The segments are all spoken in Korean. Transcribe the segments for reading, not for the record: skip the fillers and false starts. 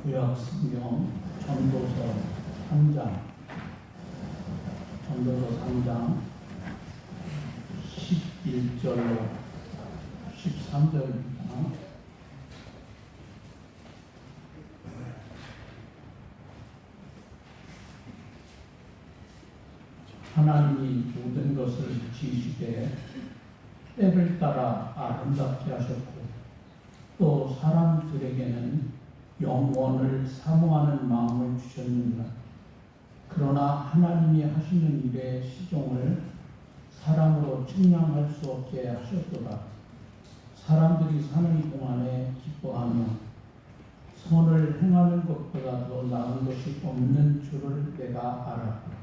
구약 성경 전도서 3장 11절로 13절입니다. 하나님이 모든 것을 지으시되 때를 따라 아름답게 하셨고 또 사람들에게는 영원을 사모하는 마음을 주셨느니라. 그러나 하나님이 하시는 일의 시종을 사람으로 측량할 수 없게 하셨도다. 사람들이 사는 동안에 기뻐하며 선을 행하는 것보다 더 나은 것이 없는 줄을 내가 알았다.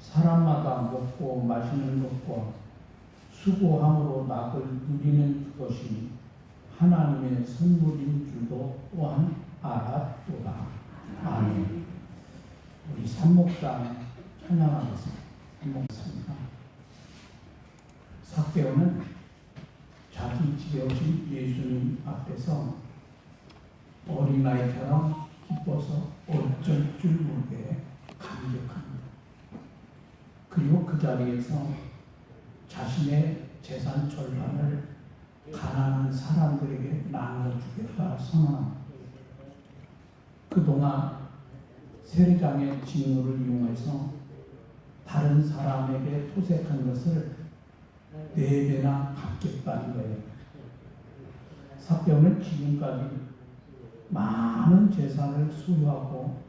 사람마다 먹고 마시는 것과 수고함으로 낙을 누리는 그것이 하나님의 선물인 줄도 또한 알았도다. 아멘. 우리 산목상 찬양하겠습니다. 산목상입니다. 삭개오는 자기 집에 오신 예수님 앞에서 어린아이처럼 기뻐서 어쩔 줄 모르게 감격합니다. 그리고 그 자리에서 자신의 재산 절반을 가난한 사람들에게 나눠주겠다 선언합니다. 그동안 세리장의 직무를 이용해서 다른 사람에게 토색한 것을 4배나 갚겠다는 거예요. 삭개오는 지금까지 많은 재산을 소유하고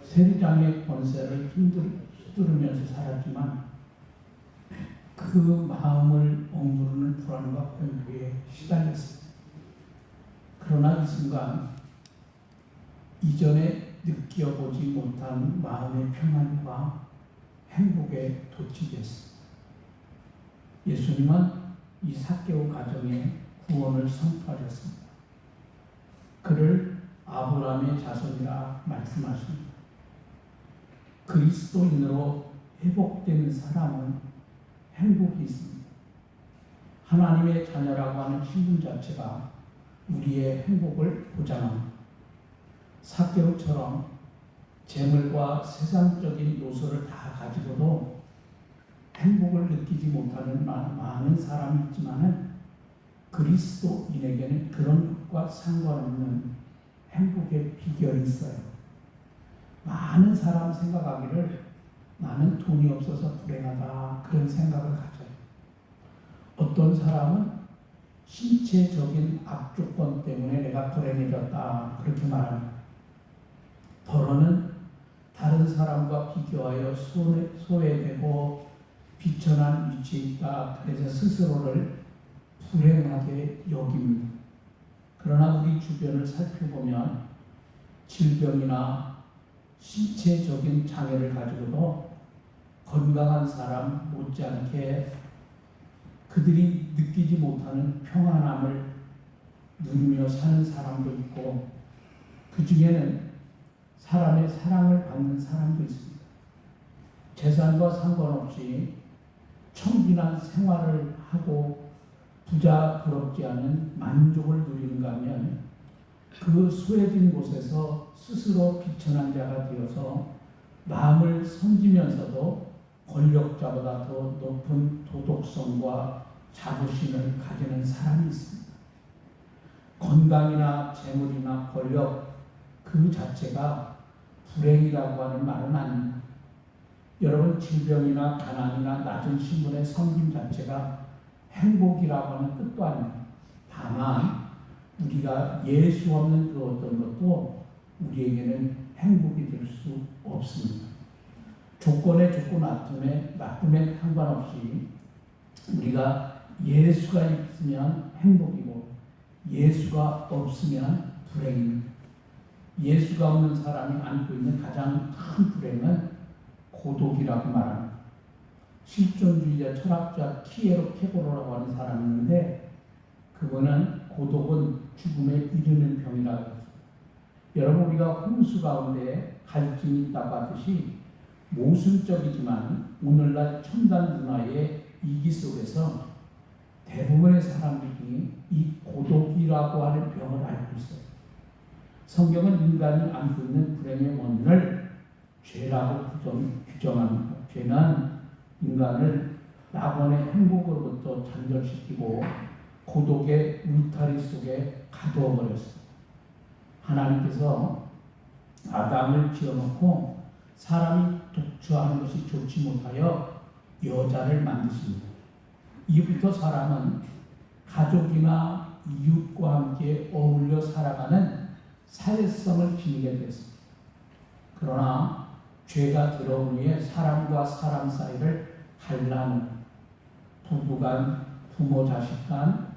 세리장의 권세를 휘두르면서 살았지만 그 마음을 억누르는 불안과 공부에 시달렸습니다. 그러나 이 순간 이전에 느껴보지 못한 마음의 평안과 행복에 도취됐습니다. 예수님은 이 삭개오 가정에 구원을 선포하셨습니다. 그를 아브라함의 자손이라 말씀하십니다. 그리스도인으로 회복되는 사람은 행복이 있습니다. 하나님의 자녀라고 하는 신분 자체가 우리의 행복을 보장합니다. 삭개오처럼 재물과 세상적인 요소를 다 가지고도 행복을 느끼지 못하는 많은 사람이 있지만 그리스도인에게는 그런 것과 상관없는 행복의 비결이 있어요. 많은 사람 생각하기를 나는 돈이 없어서 불행하다 그런 생각을 가져요. 어떤 사람은 신체적인 악조건 때문에 내가 불행해졌다 그렇게 말합니다. 더러는 다른 사람과 비교하여 소외되고 비천한 위치에 있다. 그래서 스스로를 불행하게 여깁니다. 그러나 우리 주변을 살펴보면 질병이나 신체적인 장애를 가지고도 건강한 사람 못지않게 그들이 느끼지 못하는 평안함을 누리며 사는 사람도 있고 그 중에는 사람의 사랑을 받는 사람도 있습니다. 재산과 상관없이 청빈한 생활을 하고 부자 부럽지 않은 만족을 누리는가 하면 그 소외된 곳에서 스스로 비천한 자가 되어서 남을 섬기면서도 권력자보다 더 높은 도덕성과 자부심을 가지는 사람이 있습니다. 건강이나 재물이나 권력 그 자체가 불행이라고 하는 말은 아닙니다. 여러분 질병이나 가난이나 낮은 신분의 섬김 자체가 행복이라고 하는 뜻도 아닙니다. 다만 우리가 예수 없는 그 어떤 것도 우리에게는 행복이 될 수 없습니다. 조건에 나쁨에 상관없이 우리가 예수가 있으면 행복이고 예수가 없으면 불행입니다. 예수가 없는 사람이 안고 있는 가장 큰 불행은 고독이라고 말합니다. 실존주의자 철학자 키에로 케고로라고 하는 사람이 있는데 그분은 고독은 죽음에 이르는 병이라고 했습니다. 여러분 우리가 홍수 가운데 갈증이 있다고 하듯이 모순적이지만 오늘날 첨단 문화의 이기 속에서 대부분의 사람들이 이 고독이라고 하는 병을 앓고 있어요. 성경은 인간이 안고 있는 불행의 원인을 죄라고 규정합니다. 죄는 인간을 낙원의 행복으로부터 단절시키고 고독의 울타리 속에 가두어 버렸습니다. 하나님께서 아담을 지어놓고 사람이 독주하는 것이 좋지 못하여 여자를 만드십니다. 이후부터 사람은 가족이나 이웃과 함께 어울려 살아가는 사회성을 지니게 되었습니다. 그러나 죄가 들어온 후에 사람과 사람 사이를 갈라놓은 부부 간, 부모 자식 간,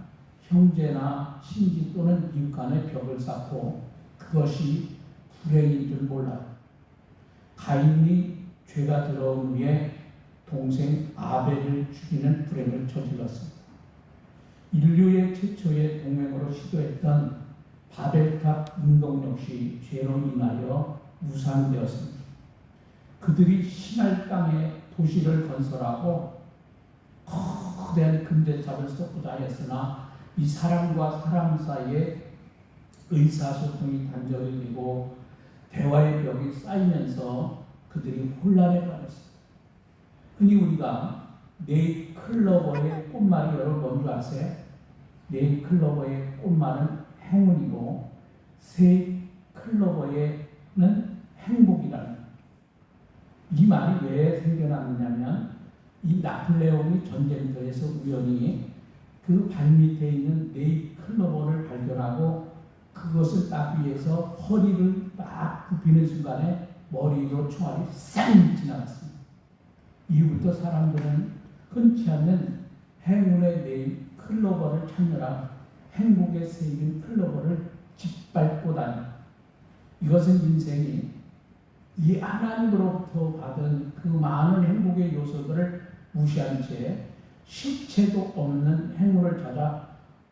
형제나 친지 또는 이웃 간의 벽을 쌓고 그것이 불행인 줄 몰라요. 가인이 죄가 들어온 후에 동생 아벨을 죽이는 불행을 저질렀습니다. 인류의 최초의 동맹으로 시도했던 바벨탑 운동 역시 죄로 인하여 무산되었습니다. 그들이 신할 땅에 도시를 건설하고 거대한 금대탑을 쌓고자 하였으나 이 사람과 사람 사이에 의사소통이 단절이 되고 대화의 벽이 쌓이면서 그들이 혼란에 빠졌습니다. 흔히 우리가 네잎클로버의 꽃말이 여러분 뭔지 아세요? 네잎클로버의 꽃말은 행운이고 새잎클로버에는 행복이라는 이 말이 왜 생겨났느냐면 이 나폴레옹이 전쟁터에서 우연히 그 발밑에 있는 네잎클로버를 발견하고 그것을 따기 위해서 허리를 딱 굽히는 순간에 머리로 총알이 쌍 지나갔습니다. 이후부터 사람들은 흔치 않는 행운의 네잎 클로버를 찾느라 행복의 새잎인 클로버를 짓밟고 다닙니다. 이것은 인생이 이 하나님으로부터 받은 그 많은 행복의 요소들을 무시한 채 실체도 없는 행운을 찾아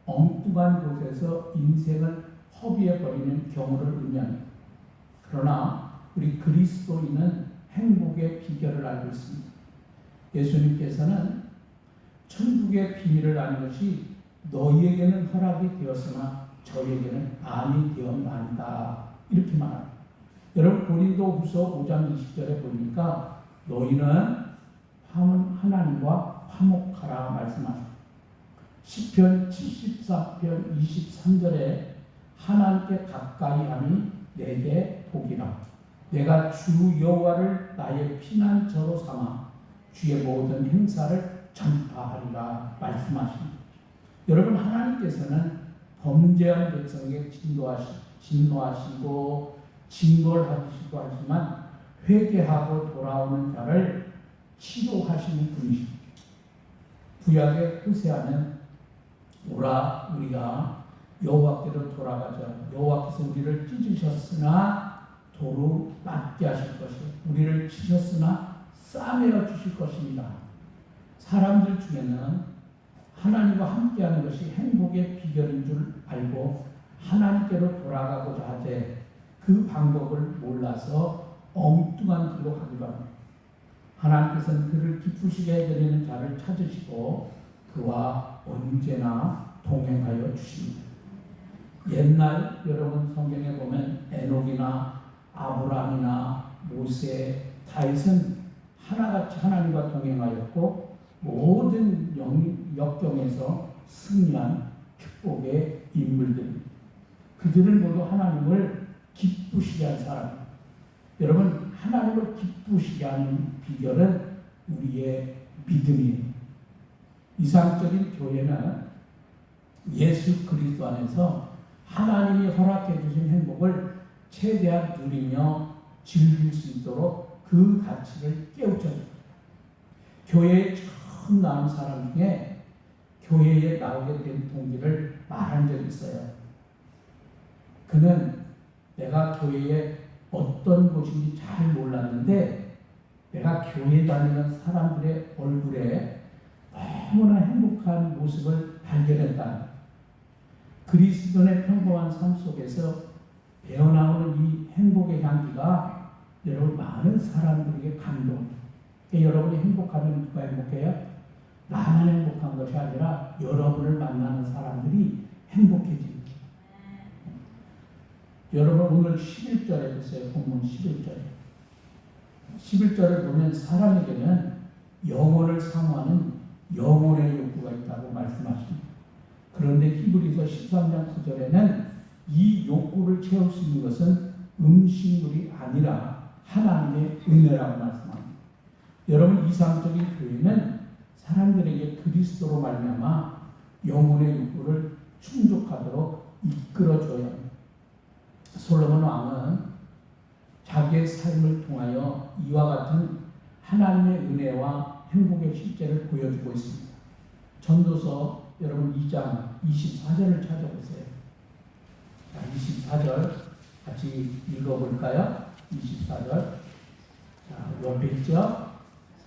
엉뚱한 곳에서 인생을 허비해버리는 경우를 의미합니다. 그러나 우리 그리스도인은 행복의 비결을 알고 있습니다. 예수님께서는 천국의 비밀을 아는 것이 너희에게는 허락이 되었으나 저에게는 아니 되었나이다. 이렇게 말합니다. 여러분 고린도후서 5장 20절에 보니까 너희는 하나님과 화목하라 말씀하십니다. 시편 74편 23절에 하나님께 가까이 함이 내게 복이라. 내가 주 여호와를 나의 피난처로 삼아 주의 모든 행사를 전파하리라 말씀하십니다. 여러분 하나님께서는 범죄한 백성에게 진노하시고 징벌하시고 하지만 회개하고 돌아오는 자를 치료하시는 분이십니다. 구약의 호세아는 오라 우리가 여호와께로 돌아가자. 여호와께서 우리를 찢으셨으나 도로 낫게 하실 것이요 우리를 치셨으나 싸매어 주실 것입니다. 사람들 중에는 하나님과 함께하는 것이 행복의 비결인 줄 알고 하나님께로 돌아가고자 하되 그 방법을 몰라서 엉뚱한 길로 가기도 합니다. 하나님께서는 그를 기쁘시게 해드리는 자를 찾으시고 그와 언제나 동행하여 주십니다. 옛날 여러분 성경에 보면 에녹이나 아브라함이나 모세, 다윗은 하나같이 하나님과 동행하였고 모든 역경에서 승리한 축복의 인물들입니다. 그들은 모두 하나님을 기쁘시게 한 사람입니다. 여러분 하나님을 기쁘시게 하는 비결은 우리의 믿음이에요. 이상적인 교회는 예수 그리스도 안에서 하나님이 허락해 주신 행복을 최대한 누리며 즐길 수 있도록 그 가치를 깨우쳐 줍니다. 교회에 처음 나온 사람 중에 교회에 나오게 된 동기를 말한 적이 있어요. 그는 내가 교회에 어떤 곳인지 잘 몰랐는데 내가 교회 다니는 사람들의 얼굴에 너무나 행복한 모습을 발견했다. 그리스도의 평범한 삶 속에서 배어나오는 이 행복의 향기가 여러분 많은 사람들에게 감동. 여러분이 행복하면 누가 행복해요? 나만 행복한 것이 아니라 여러분을 만나는 사람들이 행복해집니다. 여러분 오늘 11절에 보세요. 본문 11절에. 11절을 보면 사람에게는 영혼을 사모하는 영혼의 욕구가 있다고 말씀하십니다. 그런데 히브리서 13장 9절에는 이 욕구를 채울 수 있는 것은 음식물이 아니라 하나님의 은혜라고 말씀합니다. 여러분 이상적인 교회는 사람들에게 그리스도로 말미암아 영혼의 욕구를 충족하도록 이끌어줘야 합니다. 솔로몬 왕은 자기의 삶을 통하여 이와 같은 하나님의 은혜와 행복의 실제를 보여주고 있습니다. 전도서 여러분 2장 24절을 찾아보세요. 자, 24절 같이 읽어볼까요? 24절. 자, 옆에 있죠?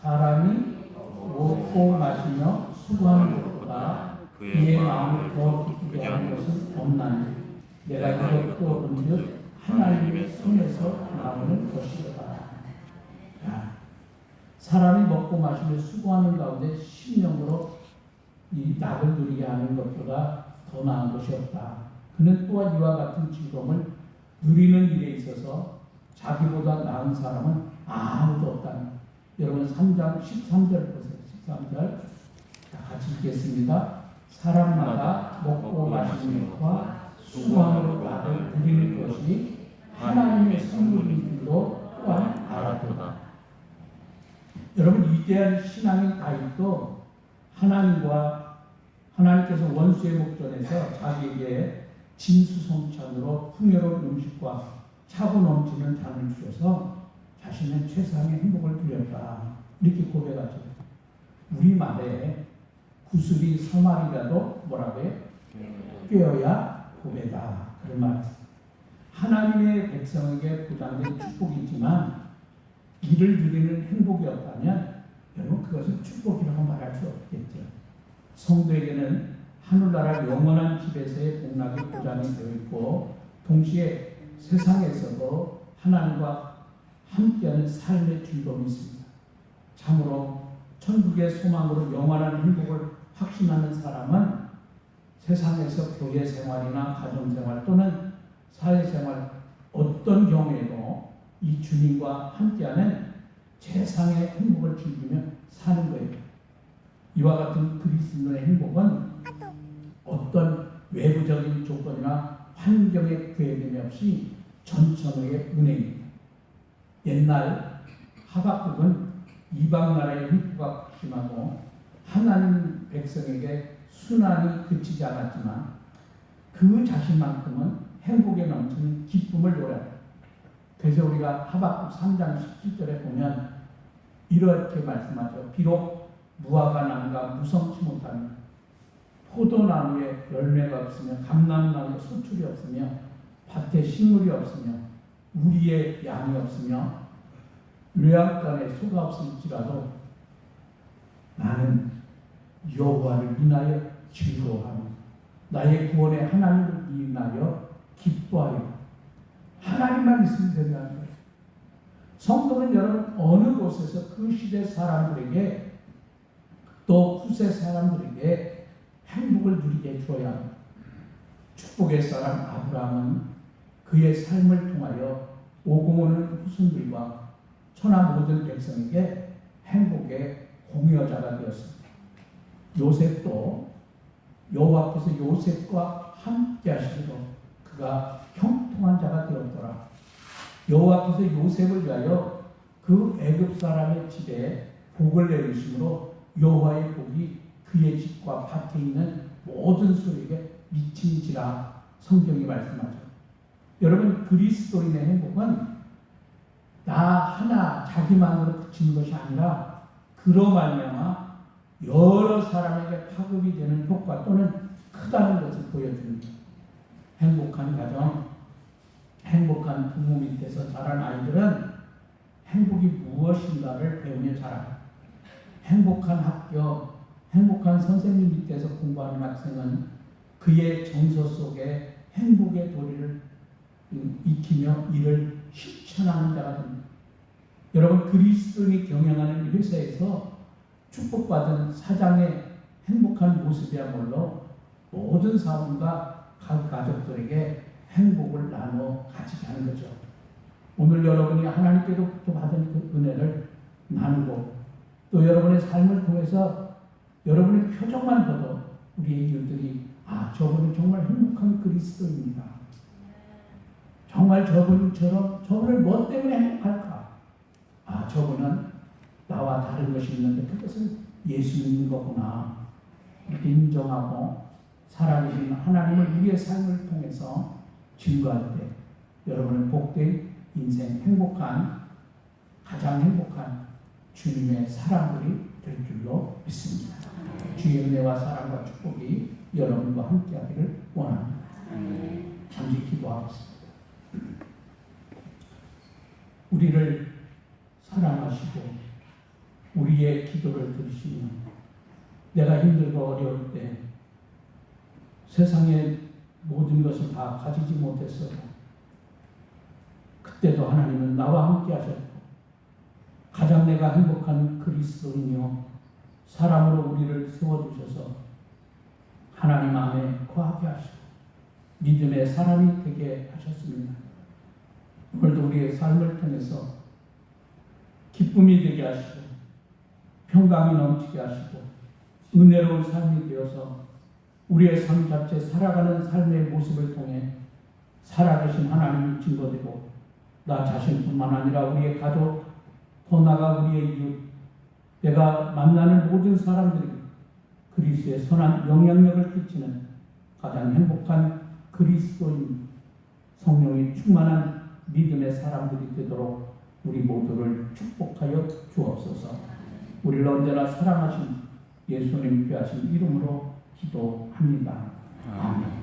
사람이 먹고 마시며 수고하는 것보다 그의 마음을 더 기쁘게 하는 것은 없나니 내가 이것도 본즉 하나님의 손에서 나오는 것이다. 사람이 먹고 마시며 수고하는 가운데 심령으로 이 낙을 누리게 하는 것보다 더 나은 것이 없다. 그는 또한 이와 같은 즐거움을 누리는 일에 있어서 자기보다 나은 사람은 아무도 없다. 여러분 3장 13절 보세요. 13절 같이 읽겠습니다. 사람마다 먹고 마시는 것과 수고함으로 낙을 누리는 것이 하나님의 선물인 줄도 또한 알았도다. 여러분 위대한 신앙인 다윗도 하나님께서 원수의 목전에서 자기에게 진수성찬으로 풍요로운 음식과 차고 넘치는 잔을 주셔서 자신의 최상의 행복을 누렸다. 이렇게 고백하죠. 우리말에 구슬이 서말이라도 뭐라고 해? 꿰어야 고배다. 그런 말이죠. 하나님의 백성에게 보장된 축복이지만 이를 누리는 행복이 없다면 여러분 그것은 축복이라고 말할 수 없겠죠. 성도에게는 하늘나라 영원한 집에서의 복락이 보장이 되어 있고 동시에 세상에서도 하나님과 함께하는 삶의 즐거움이 있습니다. 참으로 천국의 소망으로 영원한 행복을 확신하는 사람은 세상에서 교회 생활이나 가정 생활 또는 사회 생활 어떤 경우에도 이 주님과 함께하는 세상의 행복을 즐기며 사는 거예요. 이와 같은 그리스도의 행복은 어떤 외부적인 조건이나 환경의 구애됨이 없이 전천후의 은혜입니다. 옛날 하박국은 이방 나라의 흉포가 심하고 하나님 백성에게 순환이 그치지 않았지만 그 자신만큼은 행복에 넘치는 기쁨을 노래합니다. 그래서 우리가 하박국 3장 17절에 보면 이렇게 말씀하죠. 비록 무화과 나무가 무성치 못하며 포도나무에 열매가 없으며 감람나무에 소출이 없으며 밭에 식물이 없으며 우리의 양이 없으며 외양간에 소가 없을지라도 나는 여호와를 인하여 즐거워하며 나의 구원의 하나님을 인하여 기뻐하여 하나님만 있으면 된다는 거예요. 성도는 여러분 어느 곳에서 그 시대 사람들에게 또 후세 사람들에게 행복을 누리게 주어야 합니다. 축복의 사람 아브라함은 그의 삶을 통하여 오고 오는 후손들과 천하 모든 백성에게 행복의 공여자가 되었습니다. 요셉도 여호와 앞에서 요셉과 함께 하시고 그가 형통한 자가 되었더라. 여호와 앞에서 요셉을 위하여 그 애굽 사람의 집에 복을 내리심으로 여호와의 복이 그의 집과 밭에 있는 모든 소에게 미친지라 성경이 말씀하죠. 여러분 그리스도인의 행복은 나 하나 자기만으로 그치는 것이 아니라 그로 말미암아 여러 사람에게 파급이 되는 효과 또는 크다는 것을 보여줍니다. 행복한 가정, 행복한 부모 밑에서 자란 아이들은 행복이 무엇인가를 배우며 자랍니다. 행복한 학교, 행복한 선생님 밑에서 공부하는 학생은 그의 정서 속에 행복의 도리를 익히며 이를 실천하는 자가 됩니다. 여러분 그리스도인이 경영하는 회사에서 축복받은 사장의 행복한 모습이야말로 모든 사원과 각 가족들에게 행복을 나눠 가지자는 거죠. 오늘 여러분이 하나님께로부터 받은 그 은혜를 나누고 또 여러분의 삶을 통해서 여러분의 표정만 봐도 우리의 이웃들이 저분은 정말 행복한 그리스도입니다. 정말 저분처럼 저분을 뭐 때문에 행복할까? 저분은 나와 다른 것이 있는데 그것은 예수 믿는 거구나. 이렇게 인정하고 살아계신 하나님을 우리의 삶을 통해서 증거할 때 여러분은 복된 인생, 가장 행복한 주님의 사람들이 될 줄로 믿습니다. 주의 은혜와 사랑과 축복이 여러분과 함께하기를 원합니다. 잠시 기도하겠습니다. 우리를 사랑하시고 우리의 기도를 들으시며 내가 힘들고 어려울 때 세상의 모든 것을 다 가지지 못했어도 그때도 하나님은 나와 함께 하셨고 가장 내가 행복한 그리스도이며 사람으로 우리를 세워주셔서 하나님 안에 거하게 하시고 믿음의 사람이 되게 하셨습니다. 오늘도 우리의 삶을 통해서 기쁨이 되게 하시고 평강이 넘치게 하시고 은혜로운 삶이 되어서 우리의 삶 자체 살아가는 삶의 모습을 통해 살아계신 하나님이 증거되고 나 자신뿐만 아니라 우리의 가족, 더 나아가 우리의 이웃, 내가 만나는 모든 사람들이 그리스도의 선한 영향력을 끼치는 가장 행복한 그리스도인 성령이 충만한 믿음의 사람들이 되도록 우리 모두를 축복하여 주옵소서. 우리를 언제나 사랑하신 예수님 귀하신 이름으로 기도합니다. 아멘.